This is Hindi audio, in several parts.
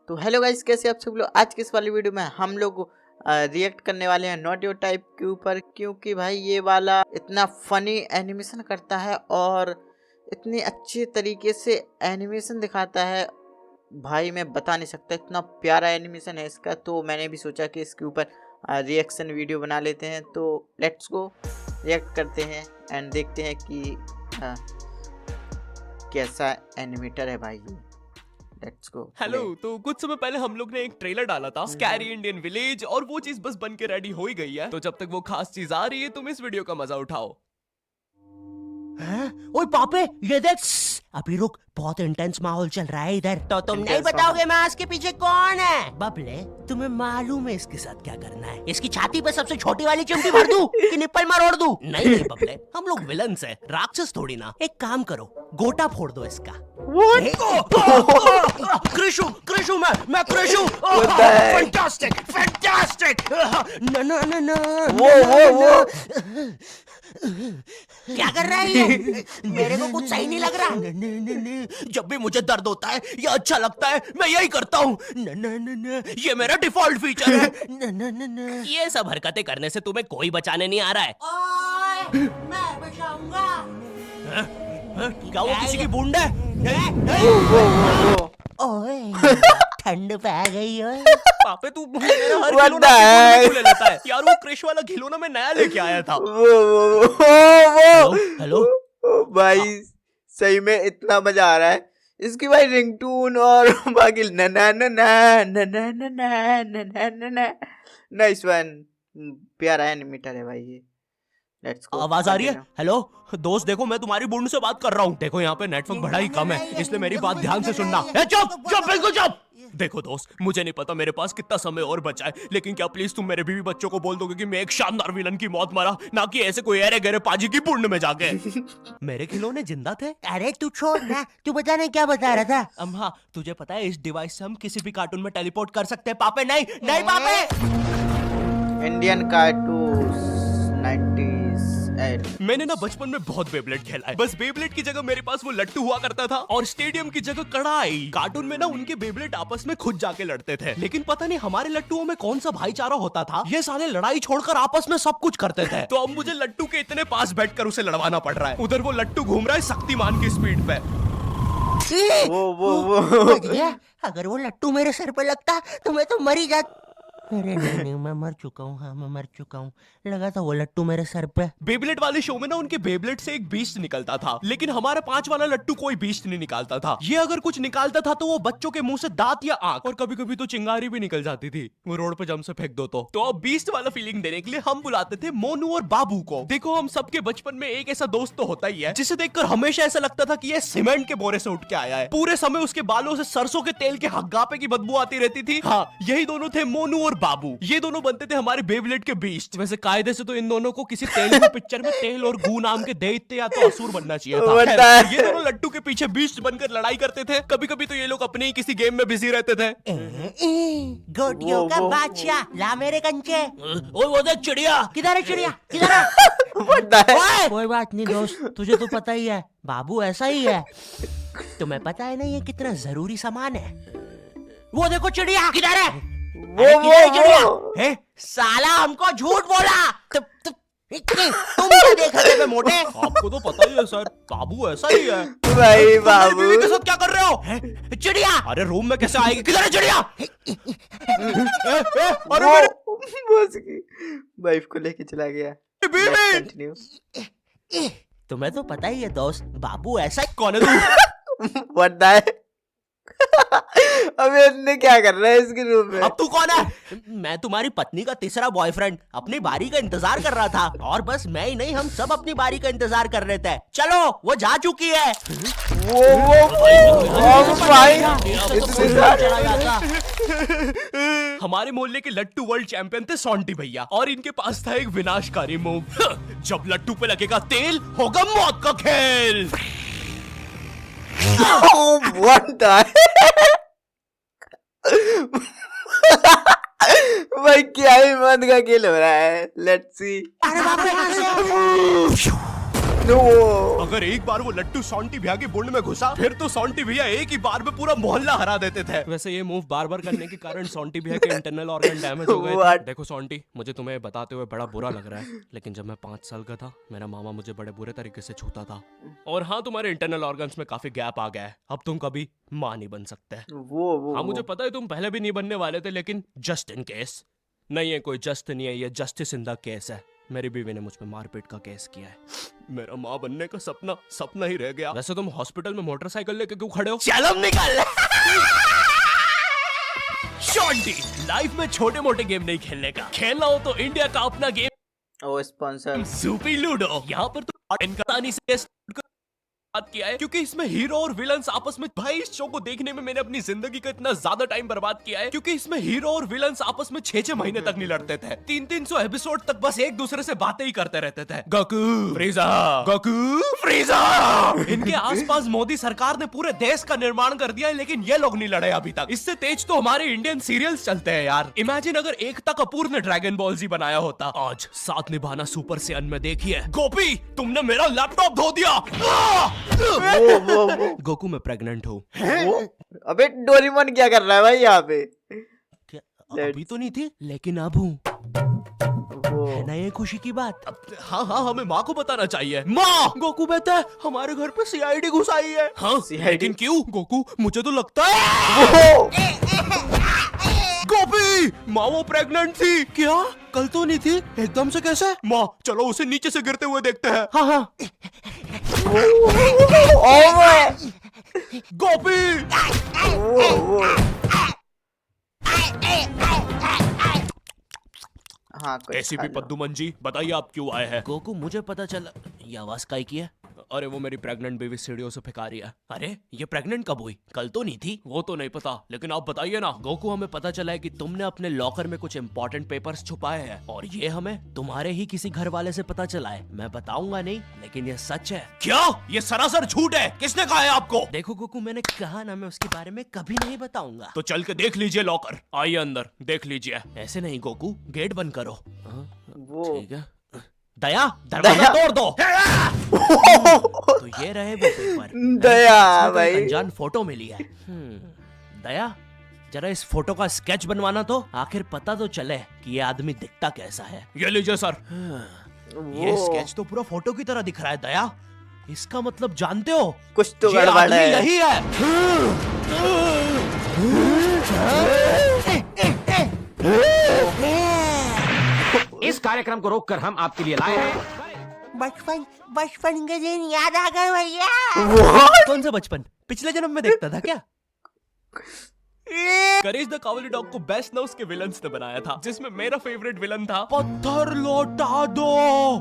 तो हेलो गाइस, कैसे आप सब लोग। आज के इस वाली वीडियो में हम लोग रिएक्ट करने वाले हैं नॉट योर टाइप के ऊपर, क्योंकि भाई ये वाला इतना फनी एनिमेशन करता है और इतनी अच्छे तरीके से एनिमेशन दिखाता है। भाई मैं बता नहीं सकता, इतना प्यारा एनिमेशन है इसका। तो मैंने भी सोचा कि इसके ऊपर रिएक्शन वीडियो बना लेते हैं। तो लेट्स गो, रिएक्ट करते हैं एंड देखते हैं कि कैसा एनिमेटर है भाई ये। Let's go. हेलो। तो कुछ समय पहले हम लोग ने एक ट्रेलर डाला था स्कैरी इंडियन विलेज, और वो चीज बस बन के रेडी हो ही गई है। तो जब तक वो खास चीज आ रही है तुम इस वीडियो का मजा उठाओ। ओए पापे, ये देख। अभी रुक, बहुत इंटेंस माहौल चल रहा है इधर। तो तुम नहीं बताओगे मास्क के पीछे कौन है? बबले, तुम्हें मालूम है इसके साथ क्या करना है? इसकी छाती पे सबसे छोटी वाली चिमटी भर दूं कि निप्पल मरोड़ दूं? नहीं नहीं बबले, हम लोग विलन्स हैं, राक्षस थोड़ी ना। एक काम करो, गोटा फोड़ दो इसका। कृषु मैं कृषु। Fantastic fantastic. ना क्या कर रहा है ये? मेरे को कुछ सही नहीं लग रहा। जब भी मुझे दर्द होता है या अच्छा लगता है मैं यही करता हूँ। ये मेरा डिफॉल्ट फीचर है। ये सब हरकतें करने से तुम्हें कोई बचाने नहीं आ रहा है। ओए, मैं बचाऊंगा। क्या वो किसी की बूंद है? ओए, ठंड पै गई ओए। पापे तू मेरा हर खिलौना क्यों ले लेता है यार? वो क्रिश वाला खिलौना मैं नया लेके आया था। हेलो भाई सही में इतना मजा आ रहा है इसकी भाई रिंगटोन और बाकी ना ना ना ना ना ना ना ना ना ना ना ना। नाइस वन, प्यारा एनिमेटर है भाई ये। Let's go. आवाज आ रही है? हेलो दोस्त, देखो मैं तुम्हारी बूंद से बात कर रहा हूँ। देखो यहाँ पे नेटवर्क बड़ा ही कम है, इसलिए मेरी बात ध्यान से सुनना। चुप चुप बिल्कुल चुप। देखो दोस्त, मुझे नहीं पता मेरे पास कितना समय और बचा है, लेकिन क्या प्लीज तुम मेरे बीवी बच्चों को बोल दोगे कि मैं एक शानदार विलन की मौत मरा, ना कि ऐसे कोई अरे गहरे पाजी की पुण्य में जाके। मेरे खिलौने जिंदा थे? अरे तू छोड़ ना, तू बता नहीं क्या बता रहा था? हाँ, तुझे पता है इस डिवाइस से हम किसी भी कार्टून में टेलीपोर्ट कर सकते हैं। पापे नहीं नहीं पापे। Indian cartoon 90s। मैंने ना बचपन में बहुत बेब्लेड खेला है। बस बेब्लेड की जगह मेरे पास वो लट्टू हुआ करता था, और स्टेडियम की जगह कढ़ाई। कार्टून में ना उनके बेब्लेड आपस में खुद जाके लड़ते थे, लेकिन पता नहीं हमारे लट्टुओं में कौन सा भाईचारा होता था, ये साले लड़ाई छोड़कर आपस में सब कुछ करते थे। तो अब मुझे लट्टू के इतने पास बैठकर उसे लड़वाना पड़ रहा है। उधर वो लट्टू घूम रहा है शक्तिमान की स्पीड पे। वो अगर वो लट्टू मेरे सर पे लगता तो मैं तो मर ही जाता। अरे नहीं मैं मर चुका हूँ। हाँ मैं मर चुका हूँ। लगा था वो लट्टू मेरे सर पे। बेब्लेड वाले शो में ना उनके बेब्लेड से एक बीस्ट निकलता था, लेकिन हमारा 5 वाला लट्टू कोई बीस्ट नहीं निकालता था। ये अगर कुछ निकालता था तो वो बच्चों के मुंह से दांत या आंख, और कभी कभी तो चिंगारी भी निकल जाती थी, वो रोड पे जम से फेंक दो तो अब बीस्ट वाला फीलिंग देने के लिए हम बुलाते थे मोनू और बाबू को। देखो हम सबके बचपन में एक ऐसा दोस्त तो होता ही है जिसे देखकर हमेशा ऐसा लगता था कि ये सीमेंट के बोरे से उठ के आया है। पूरे समय उसके बालों से सरसों के तेल के हग्गापे की बदबू आती रहती थी। हाँ, यही दोनों थे मोनू और बाबू। ये दोनों बनते थे हमारे बेब्लेड के बीस्ट। वैसे कायदे से तो इन दोनों को किसी तेलुगु पिक्चर में तेल और गू नाम के दैत्य या तो असुर बनना चाहिए था। ये दोनों लट्टू के पीछे बीस्ट बनकर लड़ाई करते थे। कभी कभी तो ये लोग अपने ही किसी गेम में बिजी रहते थे। गोटियों का बादशाह, ला मेरे कंचे। ओए वो देख चिड़िया। किधर है चिड़िया? किधर है? कोई बात नहीं दोस्त, तुझे तो पता ही है बाबू ऐसा ही है। तुम्हें पता है ना ये कितना जरूरी सामान है। वो देखो चिड़िया। किधर है? चिड़िया। साला हमको झूठ बोला। तुम क्या देख रहे थे मोटे? आपको तो पता ही है सर, बाबू ऐसा ही है। भाई बाबू बीवी के साथ क्या कर रहे हो? चिड़िया। अरे रूम में कैसे आएगी? किधर है चिड़िया? अरे मेरे बॉस की वाइफ को लेके चला गया। कंटिन्यू। तुम्हें तो पता ही है दोस्त, बाबू ऐसा ही। कौन है तू? व्हाट द अबे इसने क्या कर रहा है इसके रूम में? अब तू कौन है? मैं तुम्हारी पत्नी का तीसरा बॉयफ्रेंड, अपनी बारी का इंतजार कर रहा था। और बस मैं ही नहीं, हम सब अपनी बारी का इंतजार कर रहे थे। चलो वो जा चुकी है। हमारे मोहल्ले के लट्टू वर्ल्ड चैंपियन थे सोंटी भैया, और इनके पास था एक विनाशकारी मूव। जब लट्टू पे लगेगा तेल होगा मौत का खेल। What the भाई क्या ही मत का खेल हो रहा है। Let's see. अगर एक बार वो लट्टू सोंटी भैया की बुंड में घुसा फिर तो सोंटी भैया एक ही बार में पूरा मोहल्ला हरा देते थे। वैसे ये मूव बार बार करने के कारण सोंटी भैया के इंटरनल ऑर्गन डैमेज हो गए थे। देखो सोंटी, मुझे तुम्हें बताते हुए बड़ा बुरा लग रहा है, लेकिन जब मैं 5 साल का था मेरा मामा मुझे बड़े बुरे तरीके से छूता था। और हाँ, तुम्हारे इंटरनल ऑर्गन्स में काफी गैप आ गया है, अब तुम कभी माँ नहीं बन सकते। हाँ मुझे पता है तुम पहले भी नहीं बनने वाले थे, लेकिन जस्ट इन केस। नहीं है कोई जस्ट नहीं है, ये जस्टिस इन द केस है। मेरी बीवी ने मुझ पे मारपीट का केस किया है। मेरा माँ बनने का सपना ही रह गया। वैसे तुम हॉस्पिटल में मोटरसाइकिल लेके क्यों खड़े हो? चलम निकाल। शॉन्टी, लाइफ में छोटे मोटे गेम नहीं खेलने का, खेलना हो तो इंडिया का अपना गेम ओ स्पॉन्सर सुपी लूडो। यहाँ पर तो आसानी से बात किया है, क्योंकि इसमें हीरो और विलन्स आपस में, भाई इस शो को देखने में मैंने अपनी जिंदगी का इतना ज्यादा टाइम बर्बाद किया है, क्योंकि इसमें हीरो और विलन्स आपस में 6-6 महीने तक नहीं लड़ते थे। 300 एपिसोड तक बस एक दूसरे से बातें ही करते रहते थे। Goku फ्रीजा, Goku फ्रीजा। इनके आसपास मोदी सरकार ने पूरे देश का निर्माण कर दिया है, लेकिन ये लोग नहीं लड़े अभी तक। इससे तेज तो हमारे इंडियन सीरियल्स चलते हैं यार। इमेजिन अगर एकता कपूर ने ड्रैगन बॉल जी बनाया होता। आज साथ निभाना सुपर सेयन में देखिए। गोपी, तुमने मेरा लैपटॉप धो दिया। गोकू मैं प्रेग्नेंट हूँ। अबे डोरेमोन क्या कर रहा है भाई यहाँ पे? क्या अभी तो नहीं थी, लेकिन अब हूँ। है ना ये खुशी की बात? हाँ हाँ, हमें माँ को बताना चाहिए। माँ, गोकू बेटा हमारे घर पे सीआईडी घुस आई है। हाँ लेकिन क्यों? गोकू मुझे तो लगता है गोपी माँ वो प्रेग्नेंट थी। क्या? कल तो नहीं थी, एकदम से कैसे? माँ चलो उसे नीचे से गिरते हुए देखते हैं। हाँ हाँ। गोपी हाँ एसीपी पद्दुमन जी बताइए आप क्यों आए हैं? गोकू मुझे पता चला। ये आवाज काई की है? अरे वो मेरी प्रेग्नेंट बेबी सीढ़ियों से फेंका रही है। अरे ये प्रेग्नेंट कब हुई? कल तो नहीं थी। वो तो नहीं पता, लेकिन आप बताइए ना। गोकू हमें पता चला है कि तुमने अपने लॉकर में कुछ इंपॉर्टेंट पेपर्स छुपाए हैं, और ये हमें तुम्हारे ही किसी घर वाले से पता चला है। मैं बताऊंगा नहीं, लेकिन ये सच है। क्या? ये सरासर झूठ है। किसने कहा है आपको? देखो गोकू, मैंने कहा ना मैं उसके बारे में कभी नहीं बताऊंगा। तो चल के देख लीजिए लॉकर। आइए अंदर देख लीजिए। ऐसे नहीं गोकू, गेट बंद करो। ठीक है। दया दरवाजा तोड़ दो। तो ये रहे वो पेपर। दया भाई अनजान फोटो मिली है। दया जरा इस फोटो का स्केच बनवाना तो, आखिर पता तो चले कि ये आदमी दिखता कैसा है। ये लीजिए सर। ये स्केच तो पूरा फोटो की तरह दिख रहा है। दया इसका मतलब जानते हो? कुछ तो ये गड़बड़ आदमी है। यही है। इस कार्यक्रम को रोककर हम आपके लिए लाए हैं बचपन के दिन याद आ गए भैया। कौन सा बचपन? पिछले जन्म में देखता था क्या? करेज द कावली डॉग को बेस्ट ना उसके विलन्स ने बनाया था, जिसमें मेरा फेवरेट विलन था पत्थर लौटा दो।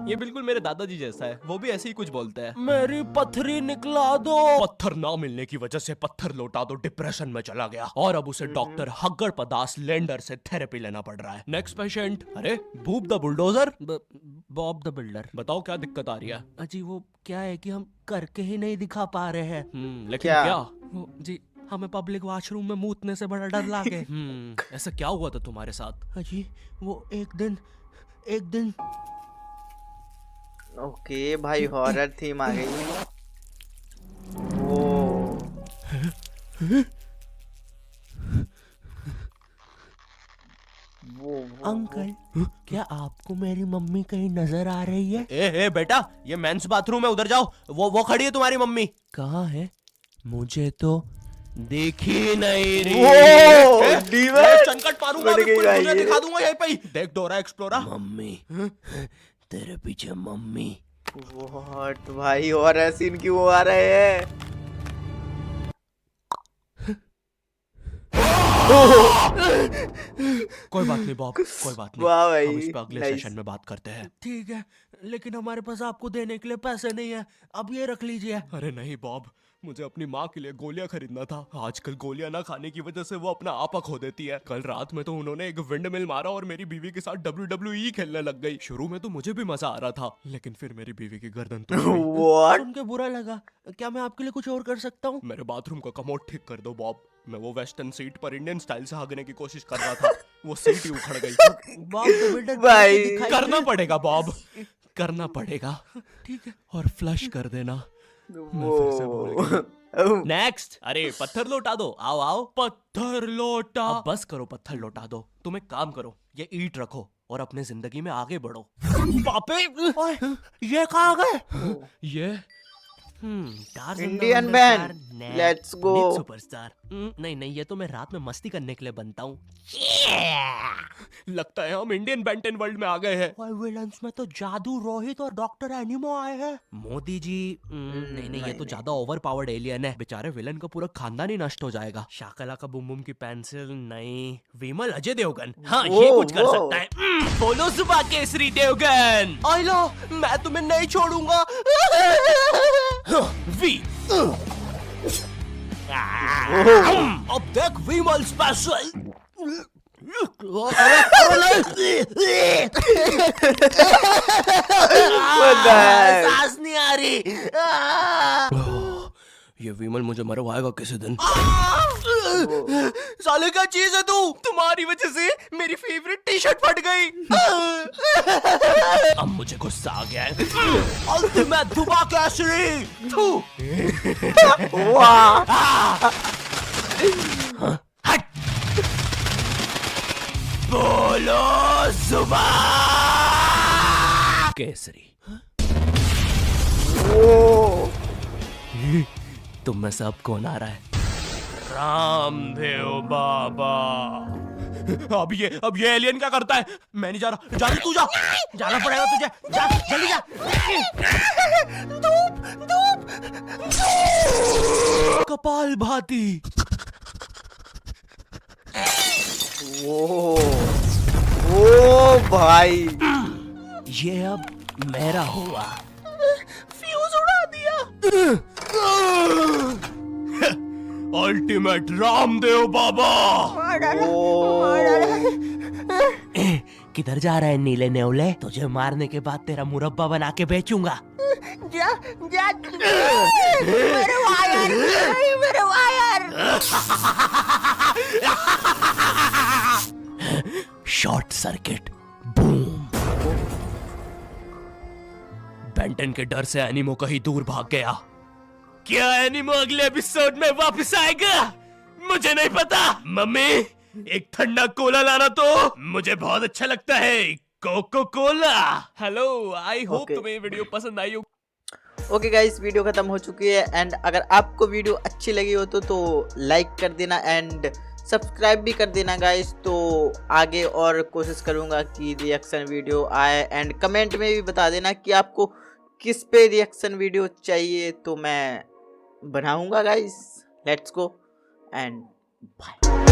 ये बिल्कुल मेरे दादाजी जैसा है, वो भी ऐसे ही कुछ बोलते हैं। मेरी पत्थरी निकला दो। पत्थर ना मिलने की वजह से पत्थर लौटा दो डिप्रेशन में चला गया, और अब उसे डॉक्टर हग्गड़ पदास लेंडर से थेरेपी लेना पड़ रहा है। Next patient. अरे भूप the bulldozer, Bob the builder. बताओ क्या दिक्कत आ रही है? अजी वो क्या है कि हम करके ही नहीं दिखा पा रहे हैं। लेकिन क्या? क्या? जी हमें पब्लिक वॉशरूम में मूतने से बड़ा डर लागे। ऐसा क्या हुआ था तुम्हारे साथ? अजी वो एक दिन ओके भाई, हॉरर थीम आ गई। वो अंकल क्या आपको मेरी मम्मी कहीं नजर आ रही है? ए बेटा, ये मेंस बाथरूम है, उधर जाओ। वो खड़ी है तुम्हारी मम्मी। कहाँ है? मुझे तो देखी नहीं रही। चनकट मारूंगा, तुझे दिखा दूंगा यहीं पे ही। देख डोरा एक्सप्लोरा। मम्मी तेरे पीछे मम्मी। व्हाट भाई, हॉरर सीन क्यों आ रहे हैं? कोई बात नहीं बॉब, कोई बात नहीं। वाह भाई, हम इस पे अगले nice। सेशन में बात करते हैं। ठीक है, लेकिन हमारे पास आपको देने के लिए पैसे नहीं है, अब ये रख लीजिए। अरे नहीं बॉब, मुझे अपनी माँ के लिए गोलियां खरीदना था। आजकल गोलियां ना खाने की वजह से वो अपना आपा खो देती है। कल रात में तो उन्होंने एक विंड मिल मारा और मेरी बीवी के साथ WWE खेलने लग गई। शुरू में तो मुझे भी मजा आ रहा था, लेकिन फिर मेरी बीवी की गर्दन टूट गई। व्हाट? सुन के बुरा लगा। क्या मैं आपके लिए कुछ और कर सकता हूँ? मेरे बाथरूम का कमोड ठीक कर दो बॉब। मैं वो वेस्टर्न सीट पर इंडियन स्टाइल से भागने की कोशिश कर रहा था, वो सीट ही उखड़ गई। बॉब द बिल्डर भाई। दिखाई करना पड़ेगा बॉब। करना पड़ेगा, ठीक है? और फ्लश कर देना। मैं फिर से भूल गया। वो नेक्स्ट। अरे पत्थर लौटा दो, आओ आओ। पत्थर लौटा। अब बस करो, पत्थर लौटा दो। तुम एक काम करो, ये ईंट रखो और अपने जिंदगी में आगे बढ़ो। पापे, ओए, ये कहाँ गए? ये Indian band, let's go. Superstar. नहीं नहीं, ये तो मैं रात में मस्ती करने के लिए बनता हूँ। लगता है हम इंडियन बैंटन वर्ल्ड में आ गए हैं। ओए, विलन्स में तो जादू रोहित और डॉक्टर एनिमो आए हैं। मोदी जी, नहीं नहीं, ये तो ज्यादा ओवर पावर्ड एलियन है। बेचारे विलन का पूरा खानदान ही नष्ट हो जाएगा। शाकला का बुम बुम की पेंसिल नहीं। विमल अजय देवगन, हाँ ये कुछ कर सकता है। बोलो सुबह केसरी देवगन। आइला, मैं तुम्हें नहीं छोड़ूंगा। वी अब देख विमल स्पेशल। सांस नहीं आ रही। ये विमल मुझे मरवाएगा किसी दिन। साले क्या चीज है तू? तुम्हारी वजह से मेरी फेवरेट टी शर्ट फट गई। अब मुझे गुस्सा आ गया है। अल्टीमेट धुबा केसरी। हट। बोलो सुबह केसरी। तुम में सब कौन आ रहा है? रामदेव बाबा। अब ये एलियन क्या करता है? मैं नहीं जा रहा। जा तू जा। जाना पड़ेगा तुझे, जा जल्दी जा। कपाल भाती। ओ भाई, ये अब मेरा हुआ। फ्यूज उड़ा दिया। अल्टीमेट रामदेव बाबा। किधर जा रहा है नीले नेवले? तुझे मारने के बाद तेरा मुरब्बा बना के बेचूंगा। जा, जा, मेरे वायर, मेरे वायर। Short circuit, boom. बेंटन के डर से एनिमो कहीं दूर भाग गया। क्या एनिमो अगले एपिसोड में वापस आएगा? मुझे नहीं पता। मम्मी, एक ठंडा कोला लाना तो। मुझे बहुत अच्छा लगता है Coca Cola. Hello, I hope Okay. तुम्हें वीडियो पसंद आई हो। ओके गाइस, वीडियो खत्म हो चुकी है। एंड अगर आपको वीडियो अच्छी लगी हो तो लाइक कर देना एंड सब्सक्राइब भी कर देना गाइस। तो आगे और कोशिश करूँगा कि रिएक्शन वीडियो आए। एंड कमेंट में भी बता देना कि आपको किस पे रिएक्शन वीडियो चाहिए, तो मैं बनाऊँगा guys. Let's go and bye.